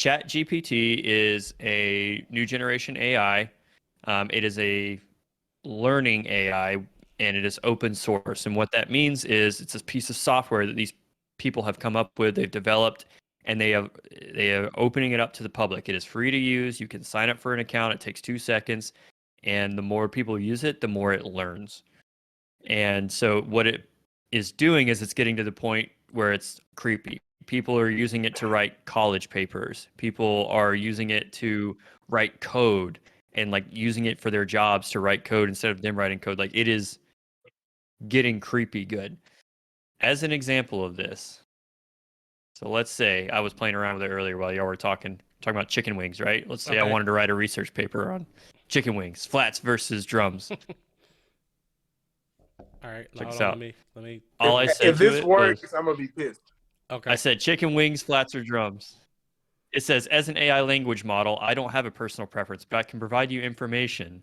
Chat GPT is a new generation AI. It is a learning AI, and it is open source. And what that means is it's a piece of software that these people have come up with, they've developed, and they are opening it up to the public. It is free to use. You can sign up for an account. It takes 2 seconds, and the more people use it, the more it learns. And so what it is doing is it's getting to the point where it's creepy. People are using it to write college papers. People are using it to write code and like using it for their jobs to write code instead of them writing code. Like it is getting creepy good. As an example of this, so let's say I was playing around with it earlier while y'all were talking about chicken wings, right? Let's say I wanted to write a research paper on chicken wings, flats versus drums. All right, check this out. Let me. All I said if this works, I'm gonna be pissed. Okay. I said chicken wings, flats, or drums. It says, as an AI language model, I don't have a personal preference, but I can provide you information.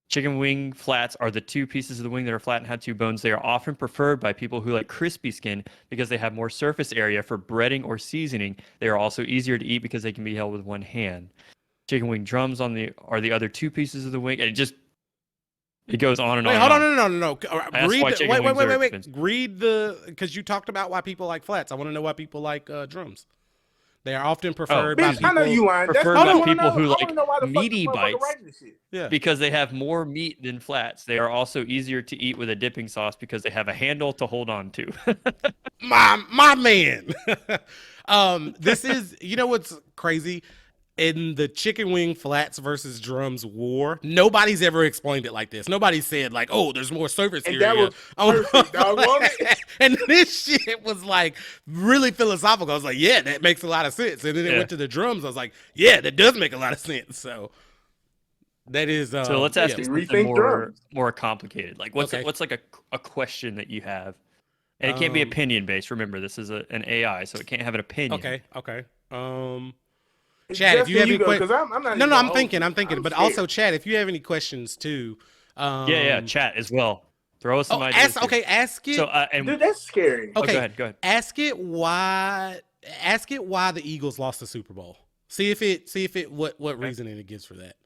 Chicken wing flats are the two pieces of the wing that are flat and have two bones. They are often preferred by people who like crispy skin because they have more surface area for breading or seasoning. They are also easier to eat because they can be held with one hand. Chicken wing drums are the other two pieces of the wing. And it goes on and on. Wait, hold on, no. Wait. Read because you talked about why people like flats. I want to know why people like drums. They are often preferred by people. I know you lying. Preferred by people who like meaty bites. Yeah. Because they have more meat than flats. They are also easier to eat with a dipping sauce because they have a handle to hold on to. my man. This is, you know what's crazy? In the chicken wing flats versus drums war, nobody's ever explained it like this. Nobody said like, "Oh, there's more surface area." That was perfect, dog. And this shit was like really philosophical. I was like, "Yeah, that makes a lot of sense." And then it went to the drums. I was like, "Yeah, that does make a lot of sense." So that is. So let's ask you something more complicated. Like, what's like a question that you have, and it can't be opinion based. Remember, this is an AI, so it can't have an opinion. Okay. Chad, if you have any questions, I'm thinking. But also, Chad, if you have any questions too, chat as well. Throw us some ideas. Ask it. So, dude, that's scary. Okay, go ahead. Ask it why the Eagles lost the Super Bowl. See if it what reasoning it gives for that,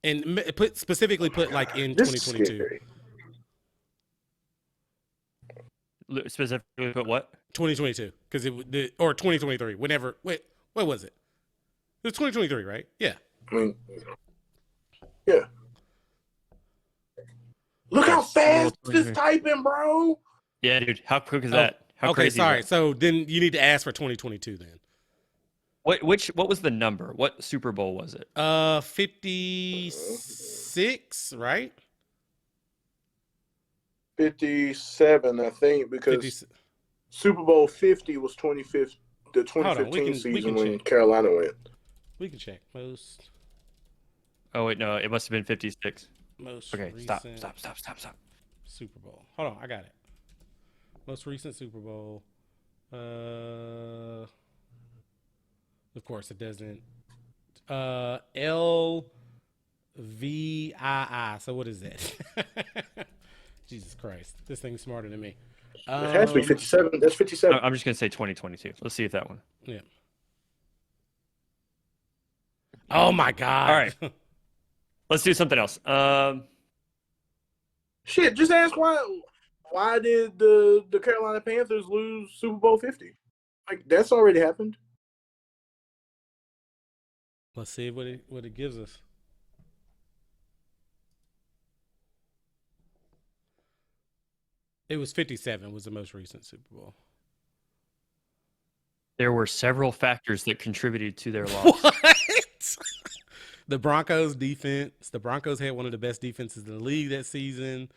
and specifically put like in 2022. Specifically put what? 2022, because or 2023. Whenever. Wait, what was it? It was 2023, right? Yeah. Yeah. Look how fast this typing, bro. Yeah, dude. How quick is that? How crazy? Sorry. So then you need to ask for 2022 then. What was the number? What Super Bowl was it? 56, right? 57, I think, because Super Bowl 50 was the 2015 season when Carolina went. We can check most. Oh wait, no, it must have been 56. Most. Okay, stop. Super Bowl. Hold on, I got it. Most recent Super Bowl. Of course, it doesn't. LVII. So what is that? Jesus Christ, this thing's smarter than me. It has to be 57. That's 57. I'm just gonna say 2022. Let's see if that one. Yeah. Oh my God! All right, let's do something else. Shit, just ask why did the Carolina Panthers lose Super Bowl 50? Like that's already happened. Let's see what it gives us. It was 57 was the most recent Super Bowl. There were several factors that contributed to their loss. What? The Broncos defense. The Broncos had one of the best defenses in the league that season.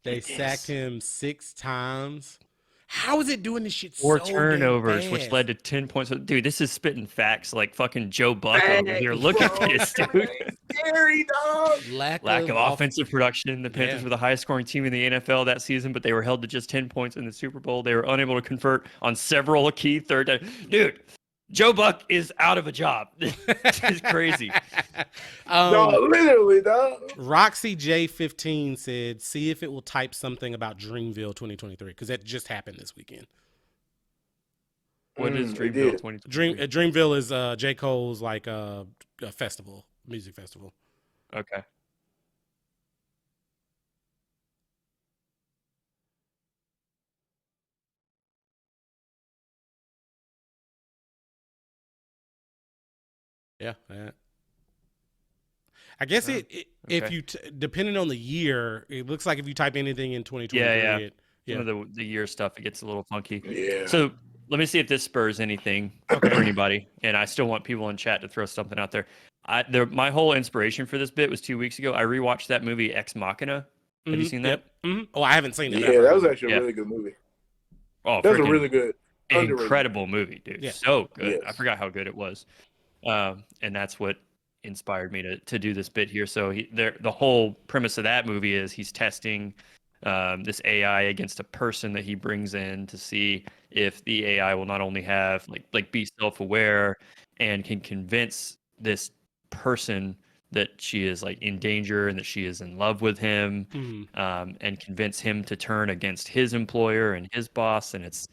They sacked him 6 times. How is it doing this shit 4 so turnovers, fast? which led to 10 points. Dude, this is spitting facts like fucking Joe Buck over here. Look at this, dude. Scary, dog. Lack of offensive production. The Panthers were the highest scoring team in the NFL that season, but they were held to just 10 points in the Super Bowl. They were unable to convert on several key third down. Dude, Joe Buck is out of a job. This is crazy. No, literally, dog. Roxy J15 said, see if it will type something about Dreamville 2023, because that just happened this weekend. What is It Dreamville did. 2023? Dreamville is J. Cole's like a festival, music festival. Okay. Yeah. I guess if you depending on the year, it looks like if you type anything in 2023, some of the year stuff, it gets a little funky. Yeah. So let me see if this spurs anything for anybody. And I still want people in chat to throw something out there. My whole inspiration for this bit was 2 weeks ago. I rewatched that movie Ex Machina. Have you seen that? Oh, I haven't seen it. Yeah, that was actually a really good movie. Oh, that was a really good, incredible movie, dude. Yeah. So good. Yes. I forgot how good it was. And that's what inspired me to do this bit here. So the whole premise of that movie is he's testing this AI against a person that he brings in to see if the AI will not only have like be self-aware and can convince this person that she is like in danger and that she is in love with him, and convince him to turn against his employer and his boss. And it's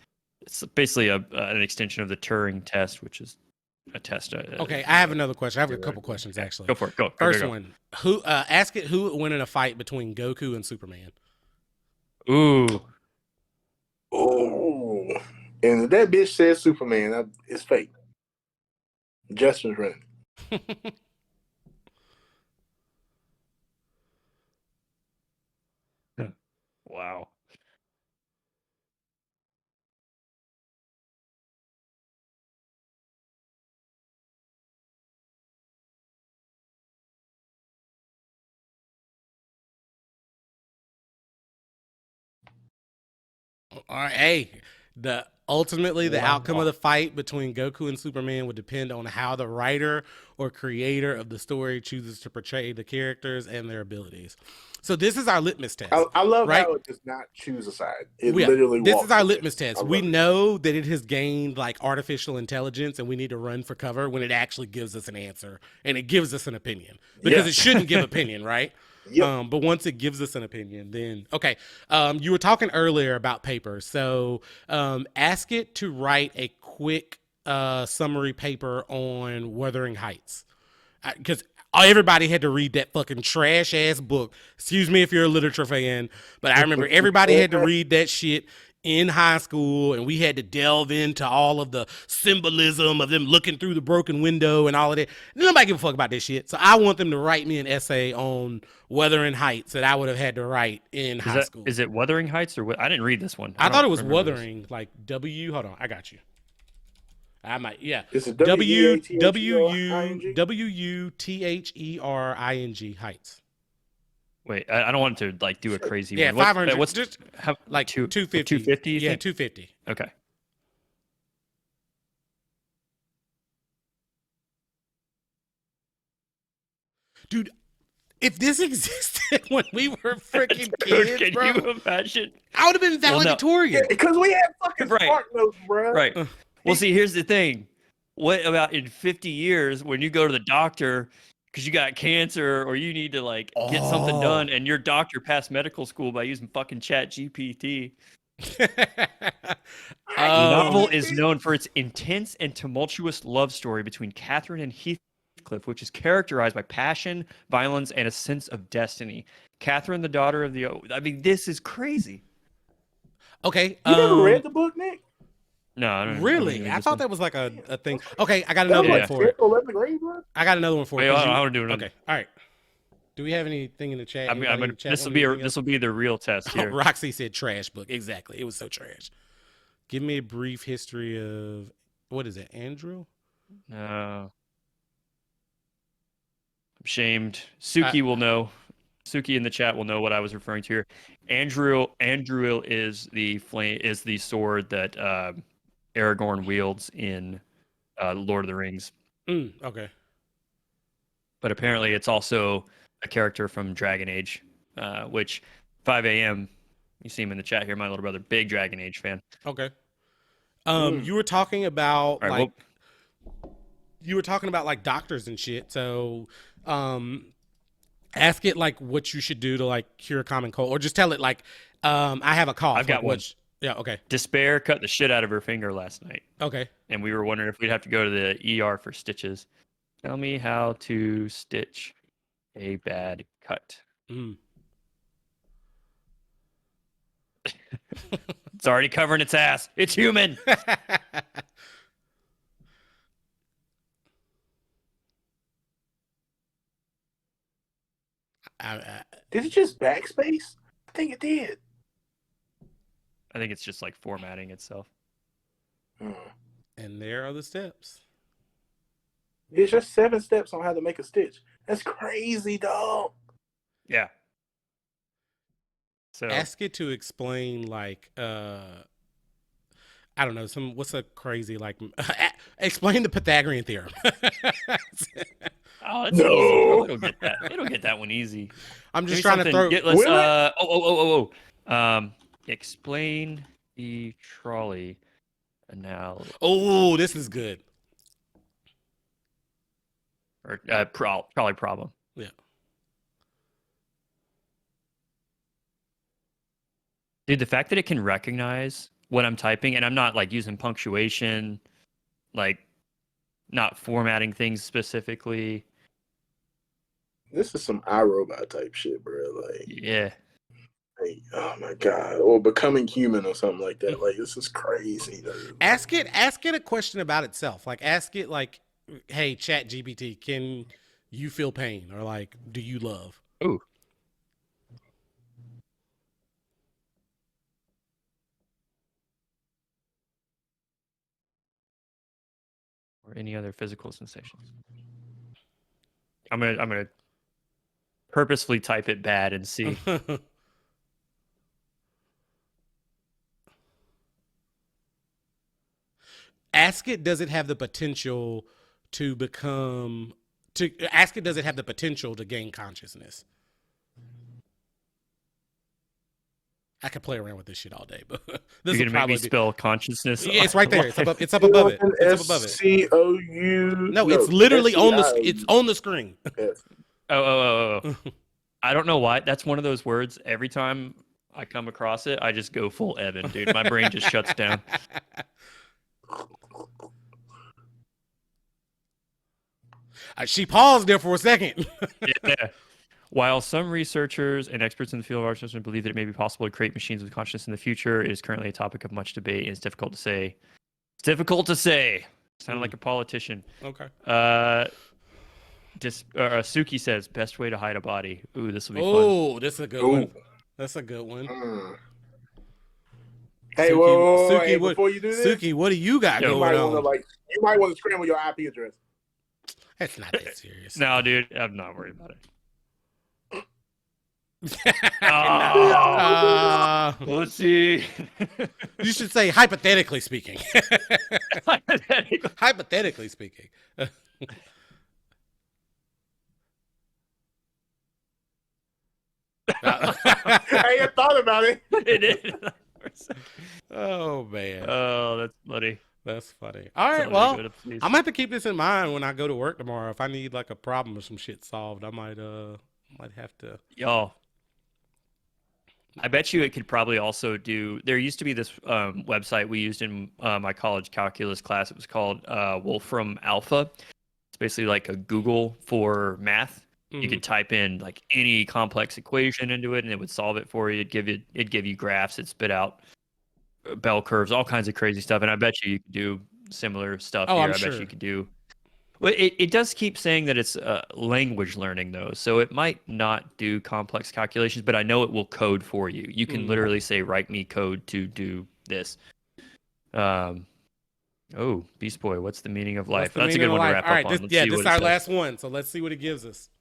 basically an extension of the Turing test, which is a test. Okay, I have another question. I have a couple questions actually. Go for it. Go. First one: ask it who would win in a fight between Goku and Superman? Ooh. And that bitch says Superman, it's fake. Justin's running. Wow. All right, hey, the outcome of the fight between Goku and Superman would depend on how the writer or creator of the story chooses to portray the characters and their abilities. So this is our litmus test. I love right? how it does not choose a side. It literally This is our litmus test. We know that it has gained like artificial intelligence and we need to run for cover when it actually gives us an answer and it gives us an opinion. Because it shouldn't give opinion, right? Yep. But once it gives us an opinion, then okay. You were talking earlier about paper, so ask it to write a quick summary paper on Wuthering Heights, because everybody had to read that fucking trash ass book. Excuse me if you're a literature fan, but I remember everybody had to read that shit in high school, and we had to delve into all of the symbolism of them looking through the broken window and all of that. Nobody give a fuck about this shit. So I want them to write me an essay on Wuthering Heights that I would have had to write in high school. Is it Wuthering Heights or what? I didn't read this one. I thought it was Wuthering, like W. Hold on, I got you. I might, yeah. It's a W-U-T-H-E-R-I-N-G Heights. Wait, I don't want to like do a crazy one. 500. What's just have like 250. 250? Yeah, 250. Okay. Dude, if this existed when we were freaking kids, Can bro, you imagine? I would have been valedictorian. Because we had fucking smart notes, bro. Right. Well, see, here's the thing. What about in 50 years when you go to the doctor because you got cancer or you need to like get something done and your doctor passed medical school by using fucking Chat GPT? The novel is known for its intense and tumultuous love story between Catherine and Heathcliff, which is characterized by passion, violence, and a sense of destiny. Catherine, the daughter of the... I mean, this is crazy. Okay. You never read the book, Nick? No, I don't really. I thought that was like a thing. Okay, I got another one for it. 11th grade, bro? I got another one for it. I want to do another. Okay, all right. Do we have anything in the chat? This will be the real test here. Roxy said trash book. Exactly. It was so trash. Give me a brief history of what is it, Andrew? No. I'm shamed. Suki will know. Suki in the chat will know what I was referring to here. Andruil is the sword that Aragorn wields in Lord of the Rings. Okay. But apparently it's also a character from Dragon Age, which 5 a.m. You see him in the chat here, my little brother, big Dragon Age fan. Okay. You were talking about you were talking about like doctors and shit. So, ask it like what you should do to like cure a common cold, or just tell it like, I have a cough. I've got one. Yeah, okay. Despair cut the shit out of her finger last night. Okay. And we were wondering if we'd have to go to the ER for stitches. Tell me how to stitch a bad cut. It's already covering its ass. It's human. Did it just backspace? I think it did. I think it's just like formatting itself. And there are the steps. It's just 7 steps on how to make a stitch. That's crazy, dog. Yeah. So ask it to explain like I don't know, what's a crazy like explain the Pythagorean theorem. Oh, it's easy. It'll get that. It'll get that one easy. I'm just trying to throw. Explain the trolley analogy. Oh, this is good. Or trolley problem. Yeah. Dude, the fact that it can recognize what I'm typing, and I'm not like using punctuation, like not formatting things specifically. This is some iRobot type shit, bro. Like, yeah. Like, oh my god, or becoming human or something like that. Like, this is crazy, dude. Ask it a question about itself. Like, ask it like, hey, Chat GPT, can you feel pain, or like, do you love? Ooh. Or any other physical sensations. I'm gonna purposefully type it bad and see. Ask it, does it have the potential to become ask it, does it have the potential to gain consciousness? I could play around with this shit all day, but this You're gonna make me spell consciousnness. Yeah, it's right there. It's up above it. It's up above it. SCOU. No, it's literally on the. It's on the screen. Oh. I don't know why. That's one of those words. Every time I come across it, I just go full Evan, dude. My brain just shuts down. She paused there for a second. Yeah. While some researchers and experts in the field of artificial intelligence believe that it may be possible to create machines with consciousness in the future, it is currently a topic of much debate and it's difficult to say. It's difficult to say. Sounded like a politician. Okay. Suki says, best way to hide a body. Ooh, this will be fun. Oh, that's a good one. That's a good one. Hey, Suki, before you do this, Suki, what do you got going on? You might want to scramble your IP address. That's not that serious. No, dude, I'm not worried about it. Let's see. You should say hypothetically speaking. Hypothetically speaking. I ain't thought about it. It did. Oh man. Oh, that's funny. That's funny. All right, well, I'm gonna have to keep this in mind when I go to work tomorrow. If I need like a problem or some shit solved, I might have to. Y'all, I bet you it could probably also do. There used to be this website we used in my college calculus class. It was called Wolfram Alpha. It's basically like a Google for math. You could type in like any complex equation into it, and it would solve it for you. It'd give you graphs. It'd spit out bell curves, all kinds of crazy stuff. And I bet you could do similar stuff here. I'm sure. Bet you could do. Well, it does keep saying that it's language learning though, so it might not do complex calculations, but I know it will code for you. You can literally say, "Write me code to do this." Oh, Beast Boy, what's the meaning of life? That's a good one to wrap up on. This is our last one, so let's see what it gives us.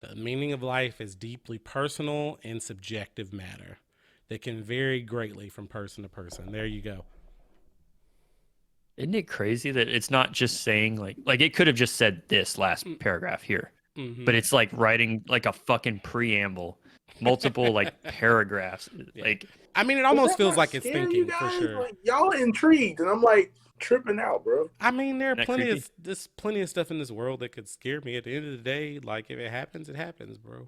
The meaning of life is deeply personal and subjective matter that can vary greatly from person to person. There you go. Isn't it crazy that it's not just saying like it could have just said this last paragraph here, but it's like writing like a fucking preamble multiple like paragraphs. Like, I mean, it almost feels like it's thinking for sure. Like, y'all intrigued, and I'm like tripping out, bro. I mean, there's plenty of stuff in this world that could scare me. At the end of the day, like if it happens, it happens, bro.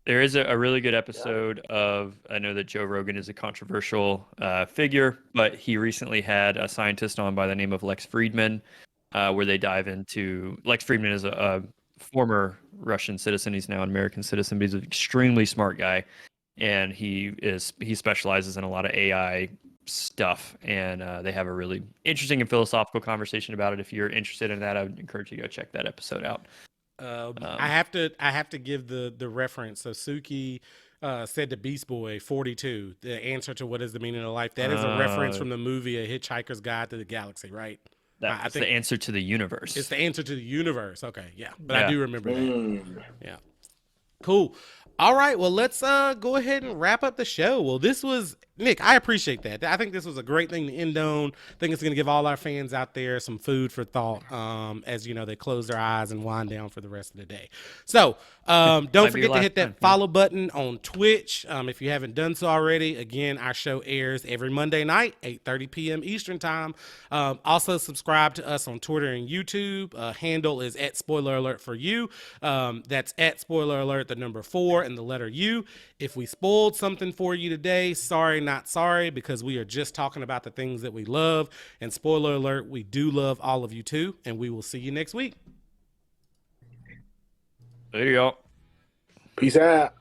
there is a really good episode of, I know that Joe Rogan is a controversial figure, but he recently had a scientist on by the name of Lex Friedman, where they dive into, Lex Friedman is a former Russian citizen. He's now an American citizen, but he's an extremely smart guy. And he specializes in a lot of AI stuff. And they have a really interesting and philosophical conversation about it. If you're interested in that, I would encourage you to go check that episode out. I have to give the reference. So Suki said to Beast Boy 42, the answer to what is the meaning of life. That is a reference from the movie A Hitchhiker's Guide to the Galaxy, right? That's the answer to the universe. It's the answer to the universe. Okay, yeah. But I do remember that. Yeah. Cool. All right, well, let's go ahead and wrap up the show. Well, this was, Nick, I appreciate that. I think this was a great thing to end on. I think it's going to give all our fans out there some food for thought as, they close their eyes and wind down for the rest of the day. So don't forget to hit that follow button on Twitch if you haven't done so already. Again, our show airs every Monday night, 8:30 p.m. Eastern time. Also, subscribe to us on Twitter and YouTube. Handle is @SpoilerAlert for you. That's @SpoilerAlert, the number 4 and the letter U. If we spoiled something for you today, sorry, not sorry, because we are just talking about the things that we love. And spoiler alert, we do love all of you too. And we will see you next week. There you go. Peace out.